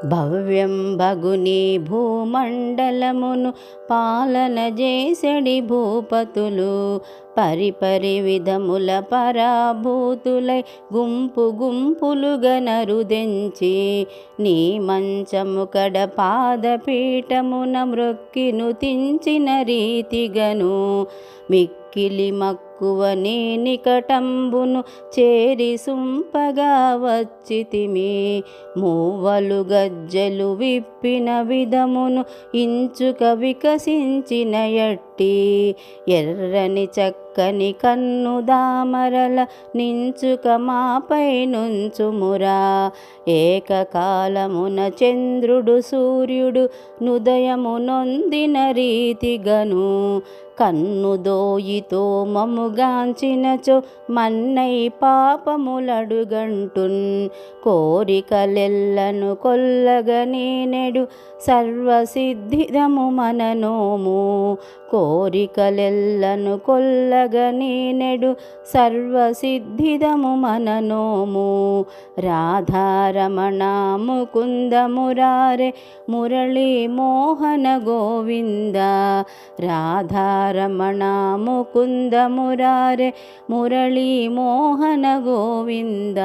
భవ్యం భగుని భూమండలమును పాలన చేసెడి భూపతులు పరిపరి విధముల పరాభూతులై గుంపు గుంపులుగా నరుదెంచి నీ మంచము కడ పాదపీఠమున మ్రొక్కిను తించిన రీతిగను మిక్కిలి మక్కువ నీ నికటంబును చేరి సుంపగా వచ్చితిమి మూవలు గజ్జలు విప్పిన విధమును ఇంచుక వికసించిన ఎట్టి ఎర్రని చక్కని కన్ను దామరల నించుక మాపై నుంచుమురా ఏకకాలమున చంద్రుడు సూర్యుడు నుదయము నొందిన రీతిగను కన్ను దోయితో మముగాంచినచో మన్నై పాపములడుగంటున్ కోరికలెల్లను కొల్లగని నెడు సర్వసిద్ధిదము మననోము కోరికలెల్లను కొల్లగని నెడు సర్వసిద్ధిదము మననోము రాధారమణ ముకుంద మురారే మురళీ మోహన గోవింద రాధారమణ ముకుంద మురారే మురళీ మోహన గోవింద।